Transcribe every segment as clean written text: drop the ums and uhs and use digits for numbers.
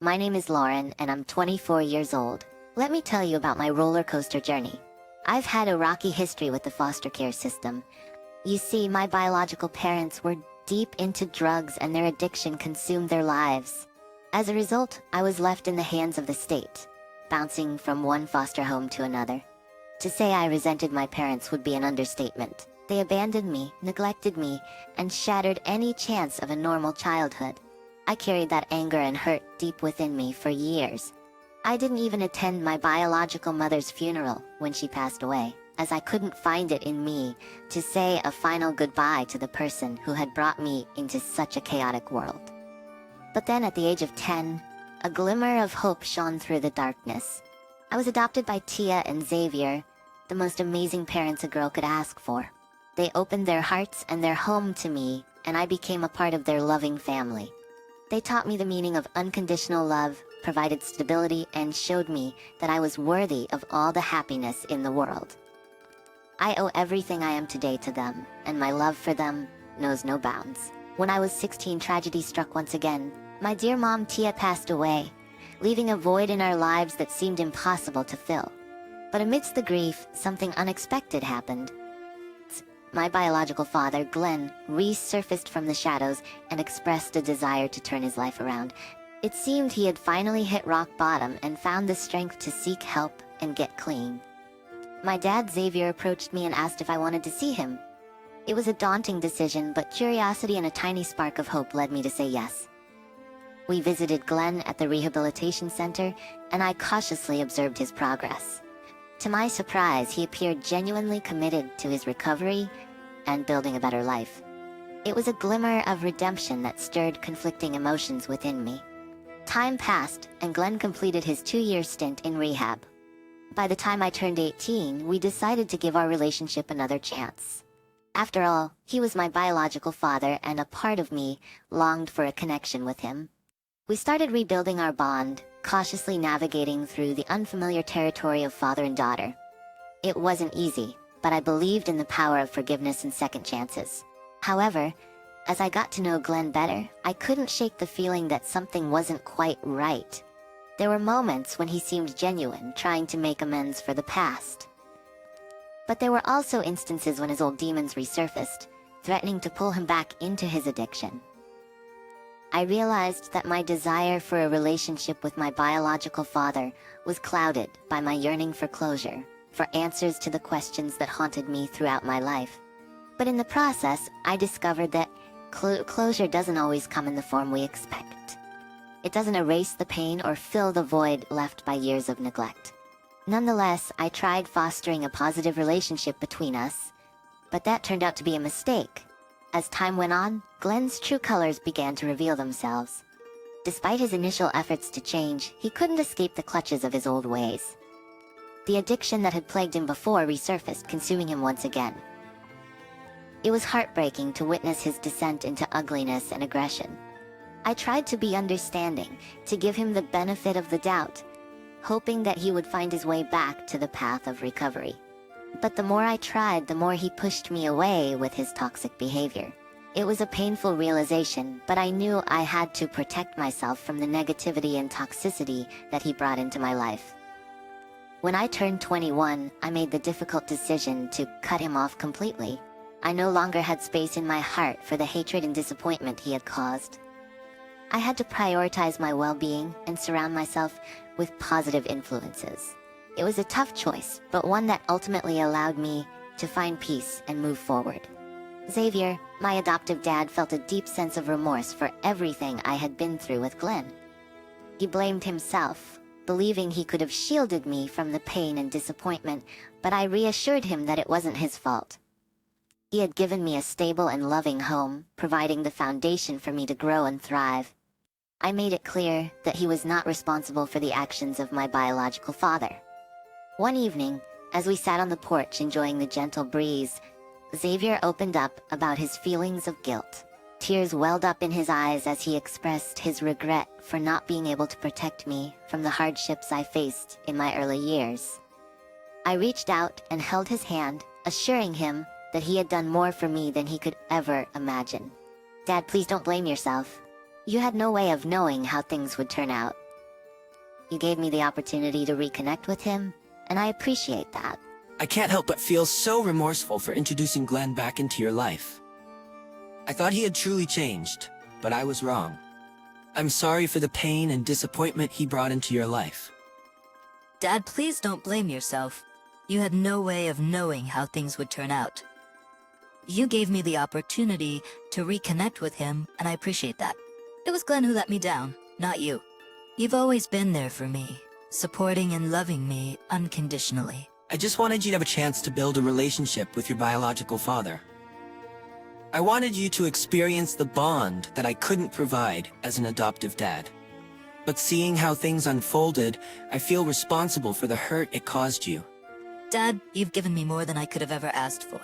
My name is Lauren and I'm 24 years old. Let me tell you about my roller coaster journey. I've had a rocky history with the foster care system. You see, my biological parents were deep into drugs and their addiction consumed their lives. As a result, I was left in the hands of the state, bouncing from one foster home to another. To say I resented my parents would be an understatement. They abandoned me, neglected me, and shattered any chance of a normal childhood. I carried that anger and hurt deep within me for years. I didn't even attend my biological mother's funeral when she passed away, as I couldn't find it in me to say a final goodbye to the person who had brought me into such a chaotic world. But then at the age of 10, a glimmer of hope shone through the darkness. I was adopted by Tia and Xavier, the most amazing parents a girl could ask for. They opened their hearts and their home to me, and I became a part of their loving family. They taught me the meaning of unconditional love, provided stability, and showed me that I was worthy of all the happiness in the world. I owe everything I am today to them, and my love for them knows no bounds. When I was 16, tragedy struck once again. My dear mom Tia passed away, leaving a void in our lives that seemed impossible to fill. But amidst the grief, something unexpected happened. My biological father, Glenn, resurfaced from the shadows and expressed a desire to turn his life around. It seemed he had finally hit rock bottom and found the strength to seek help and get clean. My dad, Xavier, approached me and asked if I wanted to see him. It was a daunting decision, but curiosity and a tiny spark of hope led me to say yes. We visited Glenn at the rehabilitation center, and I cautiously observed his progress. To my surprise, he appeared genuinely committed to his recovery and building a better life. It was a glimmer of redemption that stirred conflicting emotions within me. Time passed, and Glenn completed his 2-year stint in rehab. By the time I turned 18, we decided to give our relationship another chance. After all, he was my biological father, and a part of me longed for a connection with him. We started rebuilding our bond, cautiously navigating through the unfamiliar territory of father and daughter. It wasn't easy, but I believed in the power of forgiveness and second chances. However, as I got to know Glenn better, I couldn't shake the feeling that something wasn't quite right. There were moments when he seemed genuine, trying to make amends for the past. But there were also instances when his old demons resurfaced, threatening to pull him back into his addiction. I realized that my desire for a relationship with my biological father was clouded by my yearning for closure, for answers to the questions that haunted me throughout my life. But in the process, I discovered that closure doesn't always come in the form we expect. It doesn't erase the pain or fill the void left by years of neglect. Nonetheless, I tried fostering a positive relationship between us, but that turned out to be a mistake. As time went on, Glenn's true colors began to reveal themselves. Despite his initial efforts to change, he couldn't escape the clutches of his old ways. The addiction that had plagued him before resurfaced, consuming him once again. It was heartbreaking to witness his descent into ugliness and aggression. I tried to be understanding, to give him the benefit of the doubt, hoping that he would find his way back to the path of recovery. But the more I tried, the more he pushed me away with his toxic behavior. It was a painful realization, but I knew I had to protect myself from the negativity and toxicity that he brought into my life. When I turned 21, I made the difficult decision to cut him off completely. I no longer had space in my heart for the hatred and disappointment he had caused. I had to prioritize my well-being and surround myself with positive influences. It was a tough choice, but one that ultimately allowed me to find peace and move forward. Xavier, my adoptive dad, felt a deep sense of remorse for everything I had been through with Glenn. He blamed himself, believing he could have shielded me from the pain and disappointment, but I reassured him that it wasn't his fault. He had given me a stable and loving home, providing the foundation for me to grow and thrive. I made it clear that he was not responsible for the actions of my biological father. One evening, as we sat on the porch enjoying the gentle breeze, Xavier opened up about his feelings of guilt. Tears welled up in his eyes as he expressed his regret for not being able to protect me from the hardships I faced in my early years. I reached out and held his hand, assuring him that he had done more for me than he could ever imagine. Dad, please don't blame yourself. You had no way of knowing how things would turn out. You gave me the opportunity to reconnect with him, and I appreciate that. I can't help but feel so remorseful for introducing Glenn back into your life. I thought he had truly changed, but I was wrong. I'm sorry for the pain and disappointment he brought into your life. Dad, please don't blame yourself. You had no way of knowing how things would turn out. You gave me the opportunity to reconnect with him, and I appreciate that. It was Glenn who let me down, not you. You've always been there for me, supporting and loving me unconditionally. I just wanted you to have a chance to build a relationship with your biological father. I wanted you to experience the bond that I couldn't provide as an adoptive dad. But seeing how things unfolded, I feel responsible for the hurt it caused you. Dad, you've given me more than I could have ever asked for.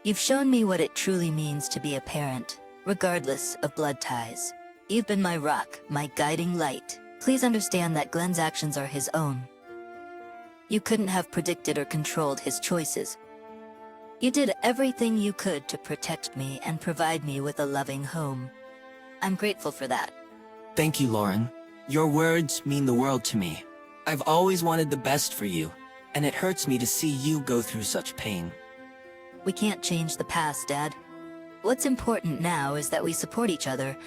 You've shown me what it truly means to be a parent, regardless of blood ties. You've been my rock, my guiding light. Please understand that Glenn's actions are his own. You couldn't have predicted or controlled his choices. You did everything you could to protect me and provide me with a loving home. I'm grateful for that. Thank you, Lauren. Your words mean the world to me. I've always wanted the best for you, and it hurts me to see you go through such pain. We can't change the past, Dad. What's important now is that we support each other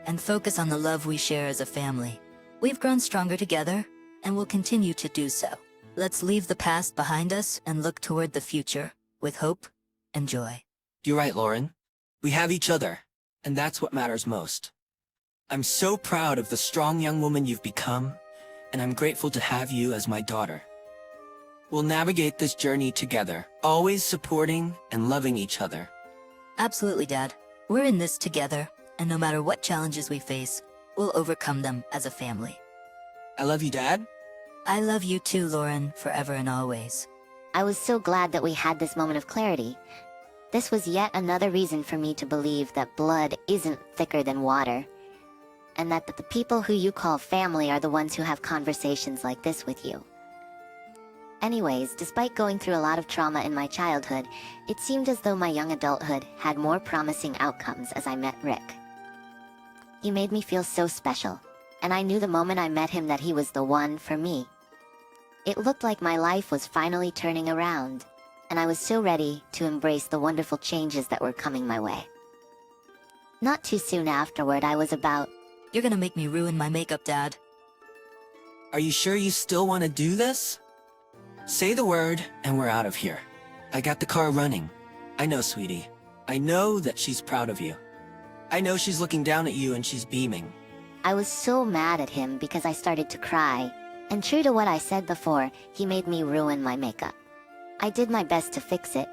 and focus on the love we share as a family. We've grown stronger together, and will continue to do so. Let's leave the past behind us and look toward the future with hope and joy. You're right, Lauren. We have each other, and that's what matters most. I'm so proud of the strong young woman you've become, and I'm grateful to have you as my daughter. We'll navigate this journey together, always supporting and loving each other. Absolutely, Dad. We're in this together, and no matter what challenges we face, we'll overcome them as a family. I love you, Dad. I love you too, Lauren, forever and always. I was so glad that we had this moment of clarity. This was yet another reason for me to believe that blood isn't thicker than water, and that the people who you call family are the ones who have conversations like this with you. Anyways, despite going through a lot of trauma in my childhood, it seemed as though my young adulthood had more promising outcomes as I met Rick. He made me feel so special, and I knew the moment I met him that he was the one for me. It looked like my life was finally turning around, and I was so ready to embrace the wonderful changes that were coming my way. Not too soon afterward, I was about... You're gonna make me ruin my makeup, Dad. Are you sure you still want to do this? Say the word, and we're out of here. I got the car running. I know, sweetie. I know that she's proud of you. I know she's looking down at you and she's beaming. I was so mad at him because I started to cry, and true to what I said before, he made me ruin my makeup. I did my best to fix it,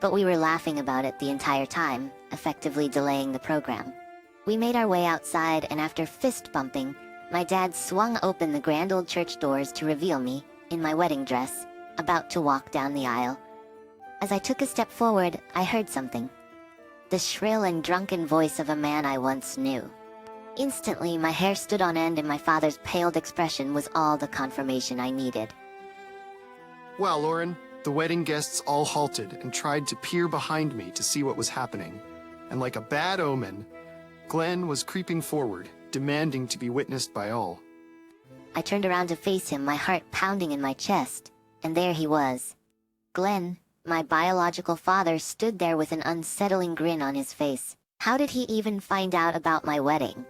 but we were laughing about it the entire time, effectively delaying the program. We made our way outside, and after fist bumping, my dad swung open the grand old church doors to reveal me, in my wedding dress, about to walk down the aisle. As I took a step forward, I heard something. The shrill and drunken voice of a man I once knew. Instantly, my hair stood on end and my father's paled expression was all the confirmation I needed. Well, Lauren, the wedding guests all halted and tried to peer behind me to see what was happening. And like a bad omen, Glenn was creeping forward, demanding to be witnessed by all. I turned around to face him, my heart pounding in my chest, and there he was. Glenn, my biological father, stood there with an unsettling grin on his face. How did he even find out about my wedding?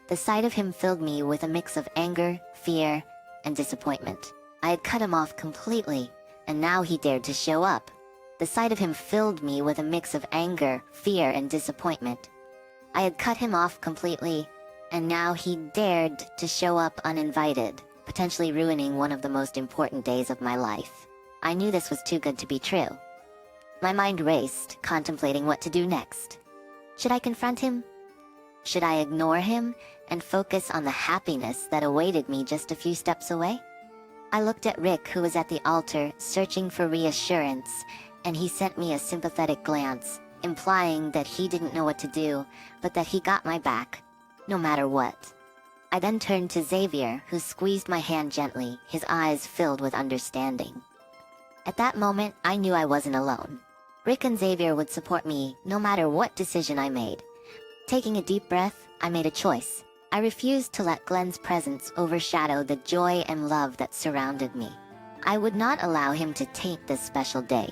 The sight of him filled me with a mix of anger, fear, and disappointment. I had cut him off completely, and now he dared to show up. The sight of him filled me with a mix of anger, fear, and disappointment. I had cut him off completely, and now he dared to show up uninvited, potentially ruining one of the most important days of my life. I knew this was too good to be true. My mind raced, contemplating what to do next. Should I confront him? Should I ignore him and focus on the happiness that awaited me just a few steps away? I looked at Rick, who was at the altar, searching for reassurance, and he sent me a sympathetic glance, implying that he didn't know what to do, but that he got my back, no matter what. I then turned to Xavier, who squeezed my hand gently, his eyes filled with understanding. At that moment, I knew I wasn't alone. Rick and Xavier would support me no matter what decision I made. Taking a deep breath, I made a choice. I refused to let Glenn's presence overshadow the joy and love that surrounded me. I would not allow him to taint this special day.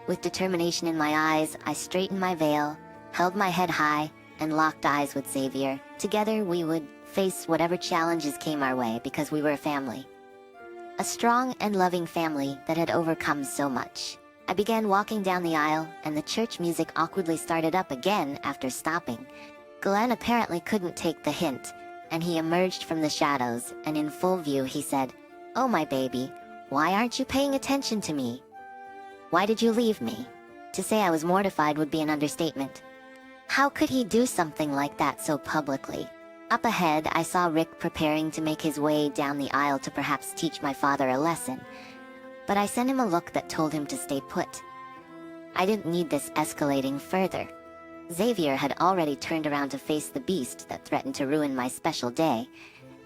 With determination in my eyes, I straightened my veil, held my head high, and locked eyes with Xavier. Together we would face whatever challenges came our way because we were a family. A strong and loving family that had overcome so much. I began walking down the aisle, and the church music awkwardly started up again after stopping. Glenn apparently couldn't take the hint, and he emerged from the shadows, and in full view he said, "Oh my baby, why aren't you paying attention to me? Why did you leave me?" To say I was mortified would be an understatement. How could he do something like that so publicly? Up ahead, I saw Rick preparing to make his way down the aisle to perhaps teach my father a lesson. But I sent him a look that told him to stay put. I didn't need this escalating further. Xavier had already turned around to face the beast that threatened to ruin my special day,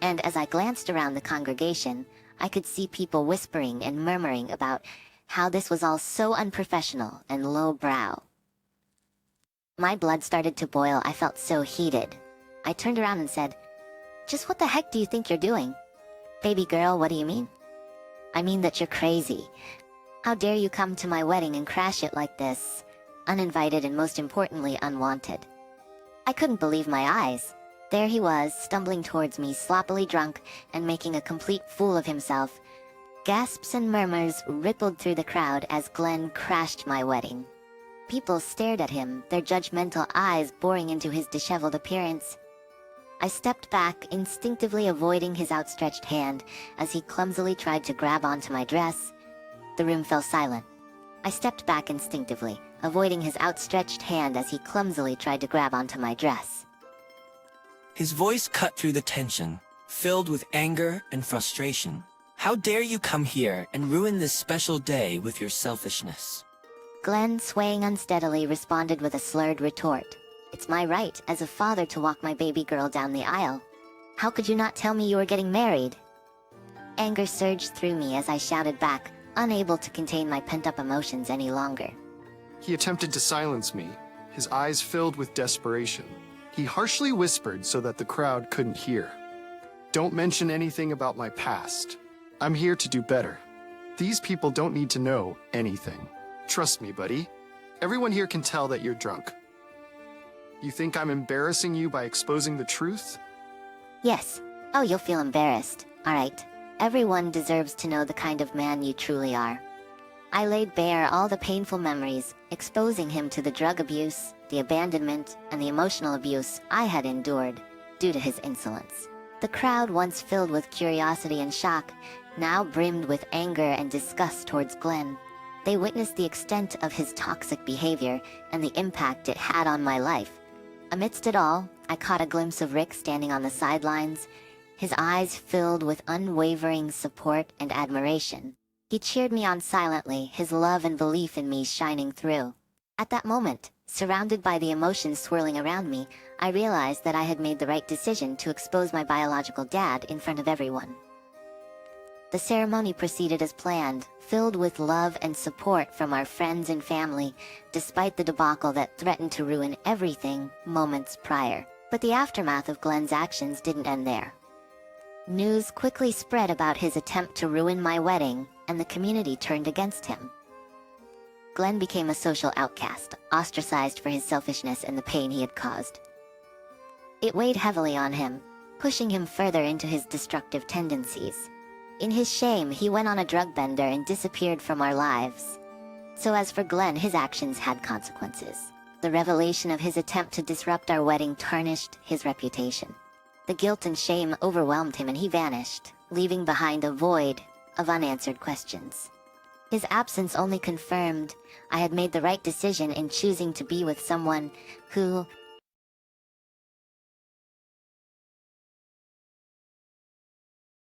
and as I glanced around the congregation, I could see people whispering and murmuring about how this was all so unprofessional and lowbrow. My blood started to boil. I felt so heated. I turned around and said, "Just what the heck do you think you're doing?" "Baby girl, what do you mean?" "I mean that you're crazy. How dare you come to my wedding and crash it like this? Uninvited and most importantly, unwanted." I couldn't believe my eyes. There he was, stumbling towards me, sloppily drunk and making a complete fool of himself. Gasps and murmurs rippled through the crowd as Glenn crashed my wedding. People stared at him, their judgmental eyes boring into his disheveled appearance. I stepped back, instinctively avoiding his outstretched hand as he clumsily tried to grab onto my dress. The room fell silent. I stepped back instinctively, avoiding his outstretched hand as he clumsily tried to grab onto my dress. His voice cut through the tension, filled with anger and frustration. "How dare you come here and ruin this special day with your selfishness?" Glenn, swaying unsteadily, responded with a slurred retort. "It's my right as a father to walk my baby girl down the aisle. How could you not tell me you were getting married?" Anger surged through me as I shouted back, unable to contain my pent-up emotions any longer. He attempted to silence me, his eyes filled with desperation. He harshly whispered so that the crowd couldn't hear. "Don't mention anything about my past. I'm here to do better. These people don't need to know anything. Trust me, buddy. Everyone here can tell that you're drunk. You think I'm embarrassing you by exposing the truth?" "Yes. Oh, you'll feel embarrassed. All right. Everyone deserves to know the kind of man you truly are." I laid bare all the painful memories, exposing him to the drug abuse, the abandonment, and the emotional abuse I had endured due to his insolence. The crowd, once filled with curiosity and shock, now brimmed with anger and disgust towards Glenn. They witnessed the extent of his toxic behavior and the impact it had on my life. Amidst it all, I caught a glimpse of Rick standing on the sidelines, his eyes filled with unwavering support and admiration. He cheered me on silently, his love and belief in me shining through. At that moment, surrounded by the emotions swirling around me, I realized that I had made the right decision to expose my biological dad in front of everyone. The ceremony proceeded as planned, filled with love and support from our friends and family, despite the debacle that threatened to ruin everything moments prior. But the aftermath of Glenn's actions didn't end there. News quickly spread about his attempt to ruin my wedding, and the community turned against him. Glenn became a social outcast, ostracized for his selfishness and the pain he had caused. It weighed heavily on him, pushing him further into his destructive tendencies. In his shame, he went on a drug bender and disappeared from our lives. So as for Glenn, his actions had consequences. The revelation of his attempt to disrupt our wedding tarnished his reputation. The guilt and shame overwhelmed him and he vanished, leaving behind a void of unanswered questions. His absence only confirmed I had made the right decision in choosing to be with someone who,